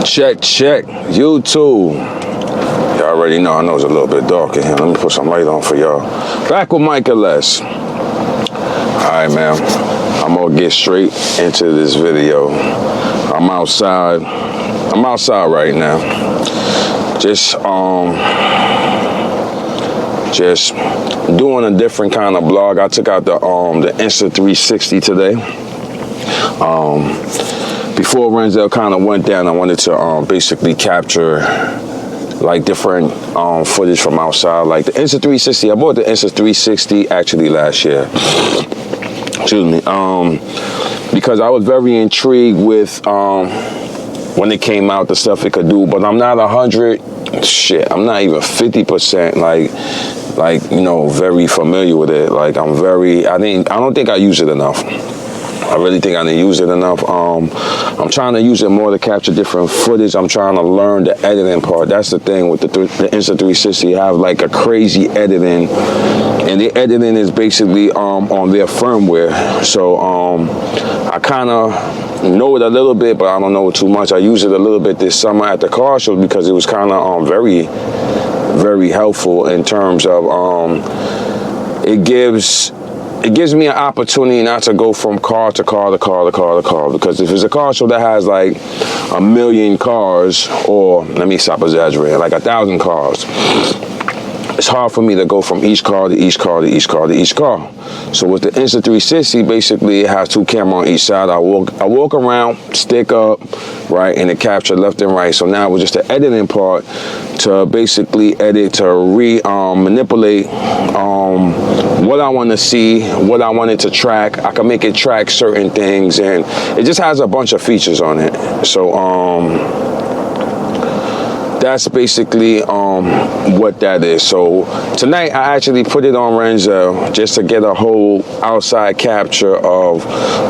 Check, check, YouTube. Y'all already know, I know it's a little bit dark in here. Let me put some light on for y'all. Back with Mike and Les. All right, man. I'm gonna get straight into this video. I'm outside right now. Just doing a different kind of blog. I took out the Insta360 today. Before Renzel kind of went down, I wanted to basically capture like different footage from outside. Like the Insta360, I bought the Insta360 actually last year. Excuse me. Because I was very intrigued with when it came out, the stuff it could do, but I'm not 100. Shit, I'm not even 50% like you know, very familiar with it. Like I don't think I use it enough. I really think I didn't use it enough. I'm trying to use it more to capture different footage. I'm trying to learn the editing part. That's the thing with the Insta360. You have like a crazy editing, and the editing is basically on their firmware. So I kind of know it a little bit, but I don't know it too much. I used it a little bit this summer at the car show because it was kind of very, very helpful in terms of it gives me an opportunity not to go from car to car to car to car to car, because if it's a car show that has like 1 million cars, or let me stop exaggerating, like 1,000 cars, it's hard for me to go from each car to each car to each car to each car. So with the Insta360, basically it has 2 cameras on each side. I walk around, stick up, right, and it capture left and right. So now it was just the editing part to basically edit, to manipulate what I want to see, what I want it to track. I can make it track certain things, and it just has a bunch of features on it. So that's basically what that is. So tonight I actually put it on Renzel just to get a whole outside capture of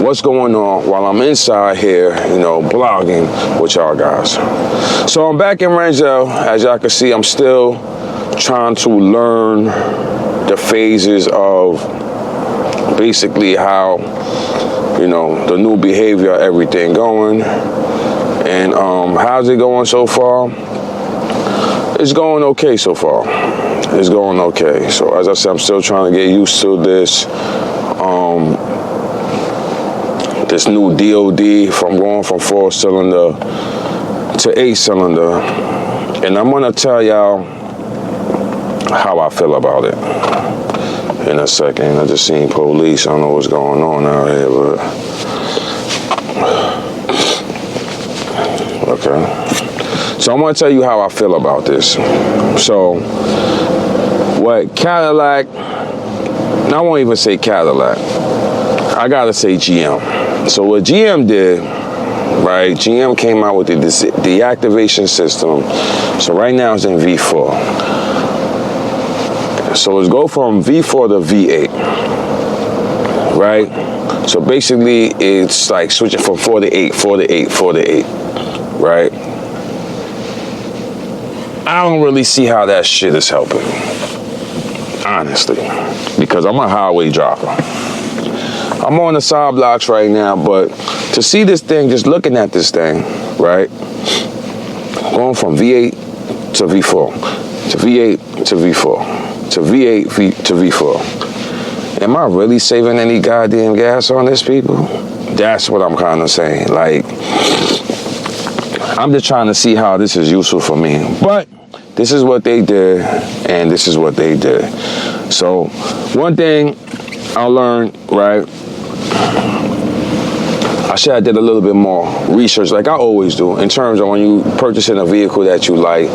what's going on while I'm inside here, you know, blogging with y'all guys. So I'm back in Renzel. As y'all can see, I'm still trying to learn the phases of basically how, you know, the new behavior, everything going. And how's it going so far? It's going okay so far. It's going okay. So as I said, I'm still trying to get used to this this new DOD from going from 4-cylinder to 8-cylinder. And I'm gonna tell y'all how I feel about it in a second. I just seen police. I don't know what's going on out here, but okay. So I'm going to tell you how I feel about this. So what Cadillac, I won't even say Cadillac, I got to say GM. So what GM did, right, GM came out with the deactivation system. So right now it's in V4. So let's go from V4 to V8, right? So basically it's like switching from 4 to 8, 4 to 8, 4 to 8, right? I don't really see how that shit is helping me, honestly, because I'm a highway dropper. I'm on the side blocks right now, but to see this thing, just looking at this thing, right, going from V8 to V4, to V8 to V4, to V8 to V4, am I really saving any goddamn gas on this, people? That's what I'm kind of saying. Like, I'm just trying to see how this is useful for me. But this is what they did, and this is what they did. So one thing I learned, right, I should have did a little bit more research, like I always do, in terms of when you purchasing a vehicle that you like,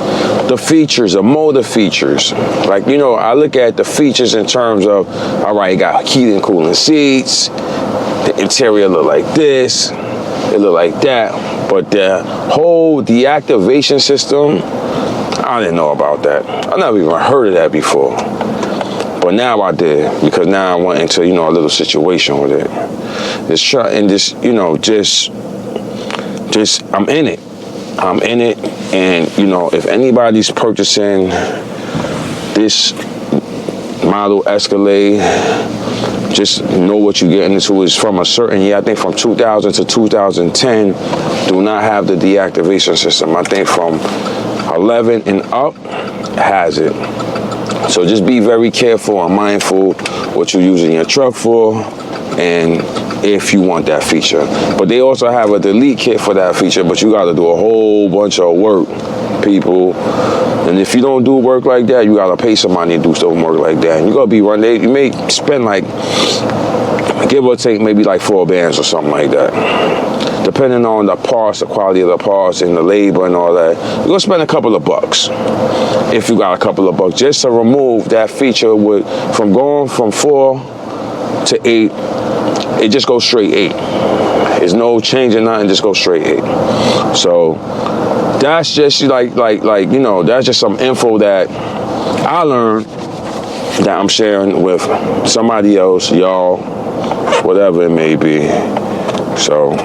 the features, the motor features. Like, you know, I look at the features in terms of, all right, it got heated and cooling seats, the interior look like this, it look like that, but the whole deactivation system, I didn't know about that. I never even heard of that before. But now I did, because now I went into, you know, a little situation with it. You know, just I'm in it. I'm in it, and, you know, if anybody's purchasing this model Escalade, just know what you're getting into. Is from a certain year, I think from 2000 to 2010, do not have the deactivation system. I think from 11 and up has it. So just be very careful and mindful what you're using your truck for, and if you want that feature. But they also have a delete kit for that feature, but you got to do a whole bunch of work, people. And if you don't do work like that, you got to pay somebody to do some work like that. And you're going to be running, you may spend like, give or take, maybe like 4 bands or something like that. Depending on the parts, the quality of the parts and the labor and all that, you're going to spend a couple of bucks. If you got a couple of bucks, just to remove that feature from going from 4 to 8, it just goes straight 8. There's no change in nothing, just go straight 8. So that's just like, you know, that's just some info that I learned that I'm sharing with somebody else, y'all, whatever it may be. So,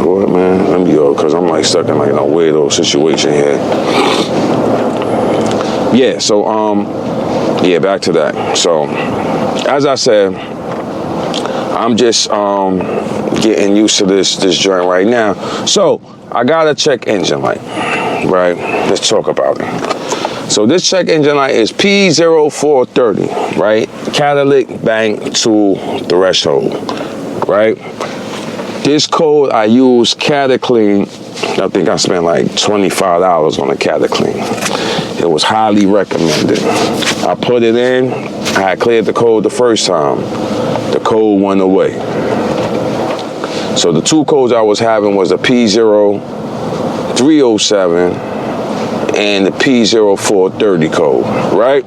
what, man? Let me go, because I'm like stuck in like a weirdo situation here. Yeah, so, yeah, back to that. So, as I said, I'm just getting used to this joint right now. So I got a check engine light, right? Let's talk about it. So this check engine light is P0430, right? Catalytic bank to threshold, right? This code I use Cadillac. I think I spent like $25 on a Cadillac. It was highly recommended. I put it in. I had cleared the code the first time. The code went away. So the 2 codes I was having was the P0307 and the P0430 code, right?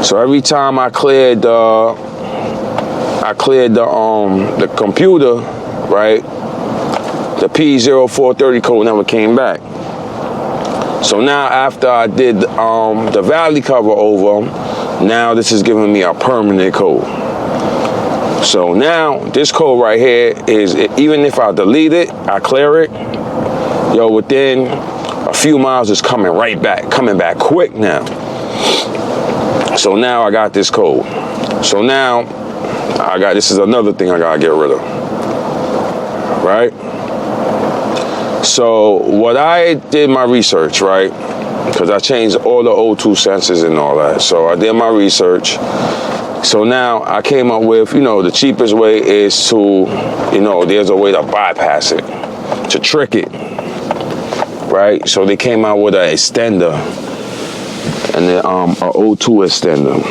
So every time I cleared the computer, right, the P0430 code never came back. So now after I did the valley cover over, now this is giving me a permanent code. So now this code right here is, even if I delete it, I clear it, yo, within a few miles it's coming back quick now. So now I got this code. So now this is another thing I gotta get rid of, right? So what I did my research, right? Because I changed all the O2 sensors and all that. So I did my research. So now I came up with, you know, the cheapest way is to, you know, there's a way to bypass it, to trick it, right? So they came out with an extender, and then a O2 extender,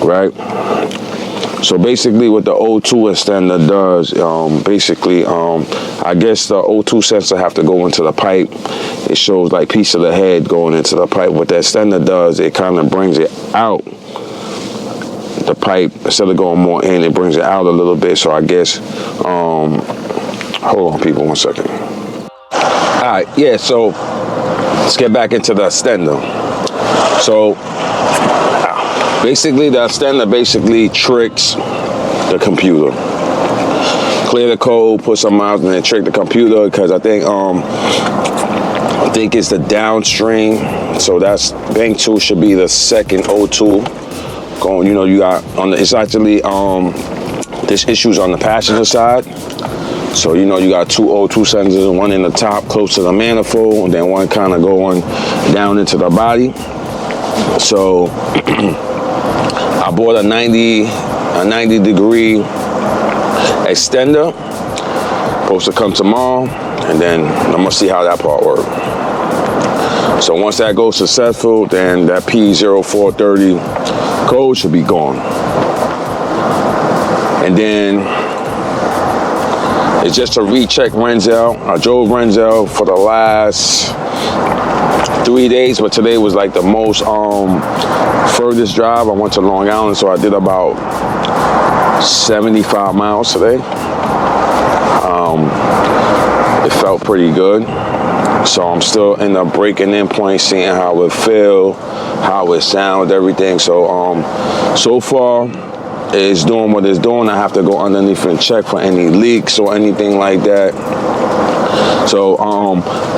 right? So basically what the O2 extender does, I guess the O2 sensor have to go into the pipe. It shows like piece of the head going into the pipe. What the extender does, it kind of brings it out the pipe. Instead of going more in, it brings it out a little bit. So I guess, hold on people, 1 second. All right, yeah, so let's get back into the extender. So basically the extender basically tricks the computer. Clear the code, put some miles, and then trick the computer, because I think it's the downstream. So that's bank 2 should be the second O2. Going, you know, you got on the, it's actually there's issues on the passenger side. So you know you got 2 O2 sensors, one in the top close to the manifold, and then one kind of going down into the body. So I bought a 90 degree extender, supposed to come tomorrow, and then I'm gonna see how that part works. So once that goes successful, then that P0430 code should be gone. And then it's just a recheck Renzel. I drove Renzel for the last 3 days, but today was like the most furthest drive. I went to Long Island, so I did about 75 miles today. It felt pretty good. So I'm still in the breaking in point, seeing how it feel, how it sounds, everything. So so far it's doing what it's doing. I have to go underneath and check for any leaks or anything like that. So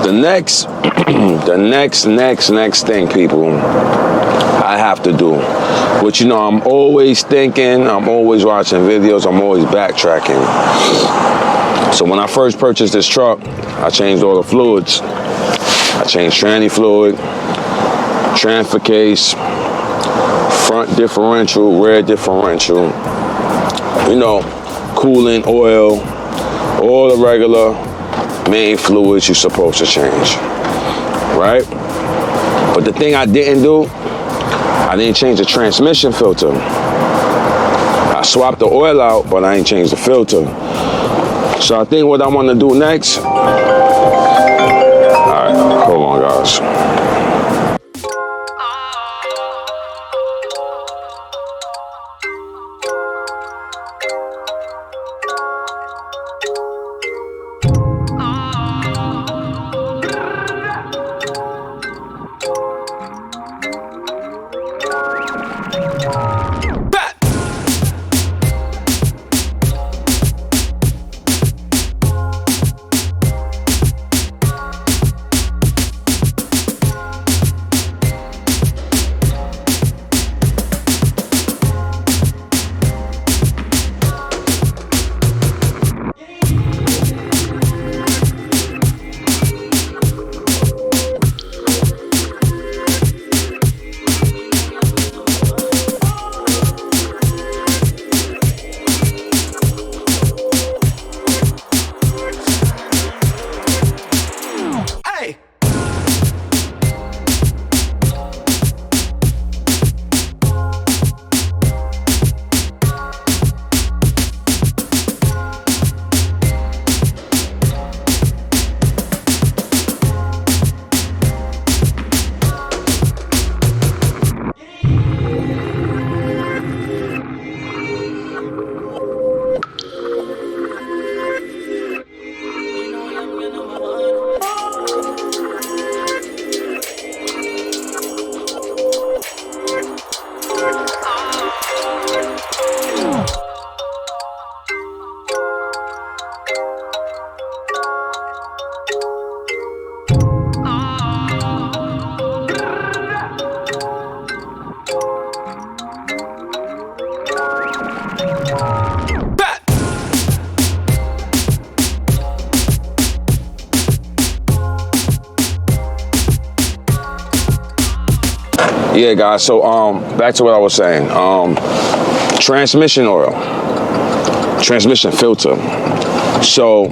the next thing, people, I have to do. But you know, I'm always thinking, I'm always watching videos, I'm always backtracking. So when I first purchased this truck, I changed all the fluids. I changed tranny fluid, transfer case, front differential, rear differential, you know, coolant, oil, all the regular main fluids you're supposed to change, right? But the thing I didn't do, I didn't change the transmission filter. I swapped the oil out, but I ain't changed the filter. So I think what I want to do next, all right, hold on guys. Yeah, guys, so back to what I was saying. Transmission oil, transmission filter. So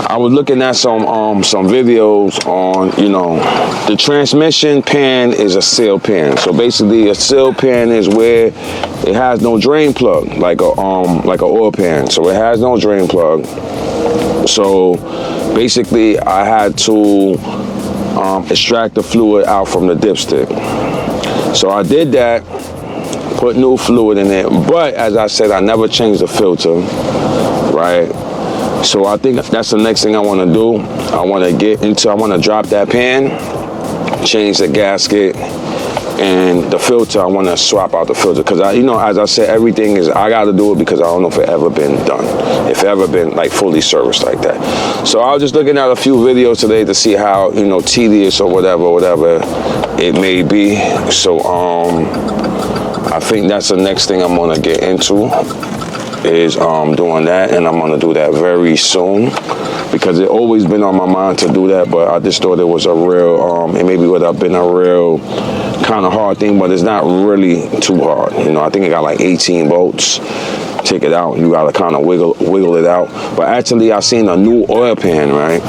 I was looking at some videos on, you know, the transmission pan is a seal pan. So basically a seal pan is where it has no drain plug, like a oil pan. So it has no drain plug. So basically I had to extract the fluid out from the dipstick. So I did that, put new fluid in it, but as I said, I never changed the filter, right? So I think that's the next thing I want to do. I want to drop that pan, change the gasket, and the filter, I want to swap out the filter. Because, you know, as I said, everything is, I got to do it because I don't know if it ever been done. If it ever been, like, fully serviced like that. So I was just looking at a few videos today to see how, you know, tedious or whatever it may be. So, I think that's the next thing I'm going to get into is doing that. And I'm going to do that very soon. Because it always been on my mind to do that, but I just thought it was a real, it maybe would have been a real kind of hard thing, but it's not really too hard. You know, I think it got like 18 bolts. Take it out, you gotta kind of wiggle it out. But actually, I seen a new oil pan, right?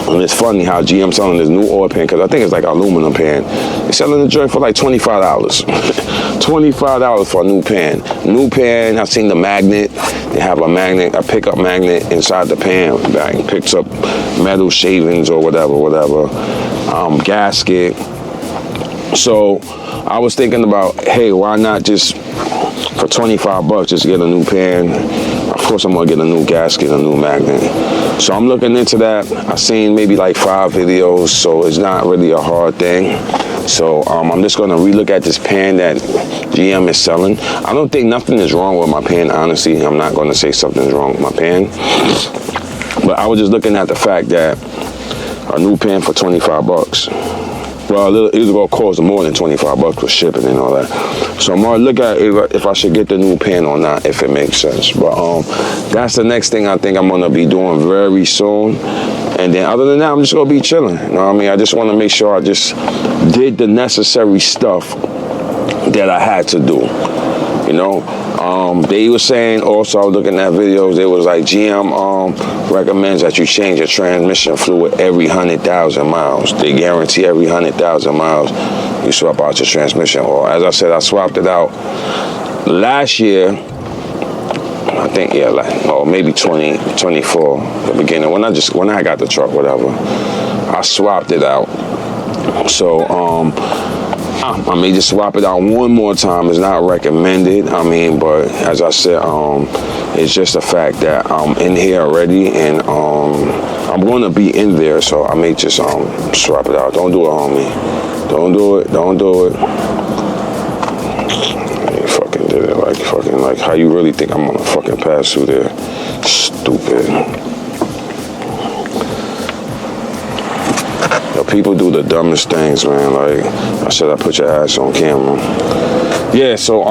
And it's funny how GM selling this new oil pan, because I think it's like an aluminum pan. They're selling the joint for like $25. $25 for a new pan. New pan, I've seen the magnet. They have a magnet, a pickup magnet inside the pan bag. Picks up metal shavings or whatever. Gasket. So I was thinking about, hey, why not just for $25 just get a new pan? Of course I'm gonna get a new gasket, a new magnet. So I'm looking into that. I've seen maybe like 5 videos, so it's not really a hard thing. So I'm just gonna relook at this pan that GM is selling. I don't think nothing is wrong with my pan, honestly. I'm not gonna say something's wrong with my pan. But I was just looking at the fact that a new pan for $25. Well, it's gonna cost more than 25 bucks for shipping and all that. So I'm gonna look at if I should get the new pan or not, if it makes sense. But that's the next thing I think I'm gonna be doing very soon. And then other than that, I'm just gonna be chilling. You know what I mean? I just wanna make sure I just did the necessary stuff that I had to do. You know, they were saying also, I was looking at videos, it was like GM recommends that you change your transmission fluid every 100,000 miles. They guarantee every 100,000 miles you swap out your transmission oil. As I said, I swapped it out last year. I think, yeah, maybe 2024, the beginning, when I got the truck, whatever. I swapped it out. So, I may just swap it out one more time. It's not recommended. I mean, but as I said, it's just the fact that I'm in here already, and I'm going to be in there, so I may just swap it out. Don't do it, homie. Don't do it. Don't do it. You fucking did it. Like how you really think I'm gonna fucking pass through there? Stupid. People do the dumbest things, man. Like I said, I put your ass on camera. Yeah, so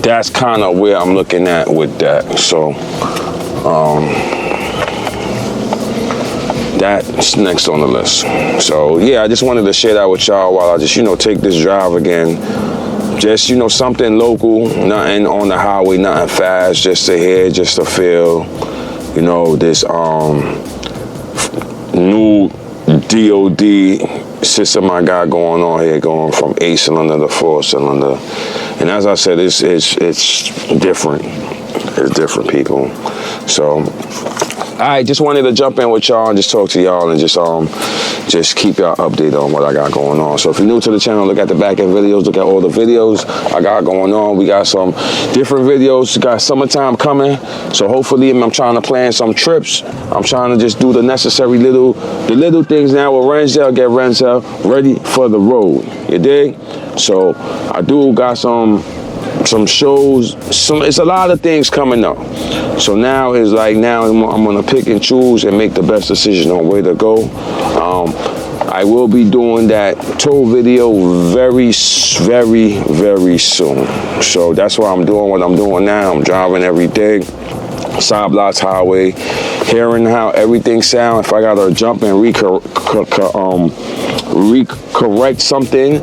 that's kind of where I'm looking at with that. So that's next on the list. So yeah, I just wanted to share that with y'all while I just, take this drive again. Just, something local, nothing on the highway, nothing fast, just to hear, just to feel, this new DOD system I got going on here, going from 8-cylinder to 4-cylinder. And as I said, it's different. It's different, people. So, I just wanted to jump in with y'all and just talk to y'all and just keep y'all updated on what I got going on. So if you're new to the channel, look at the back end videos, look at all the videos I got going on. We got some different videos. We got summertime coming, so hopefully I'm trying to plan some trips. I'm trying to just do the necessary little things now with Renzel, get Renzel ready for the road. You dig? So I do got some shows, it's a lot of things coming up. So now it's like, I'm gonna pick and choose and make the best decision on where to go. I will be doing that tour video very, very, very soon. So that's why I'm doing what I'm doing now. I'm driving every day, side blocks highway, hearing how everything sounds. If I gotta jump and recorrect something,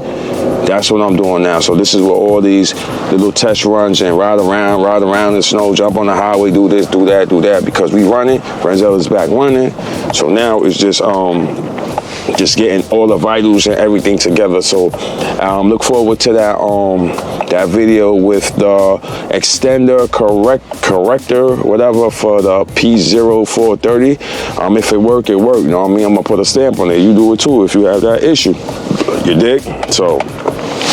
that's what I'm doing now. So this is where all these little test runs and ride around the snow, jump on the highway, do this, do that, because we running. Renzel is back running. So now it's just getting all the vitals and everything together. So look forward to that video with the extender corrector, whatever, for the P0430. If it work, it work. You know what I mean? I'm gonna put a stamp on it. You do it too if you have that issue. You dig? So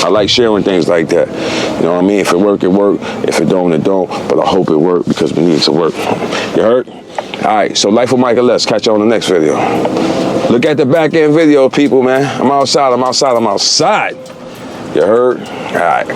I like sharing things like that. You know what I mean? If it work, it work. If it don't, it don't. But I hope it work because we need it to work. You heard? All right, so Life with Michael Les. Catch you on the next video. Look at the back end video, people, man. I'm outside. You heard? All right.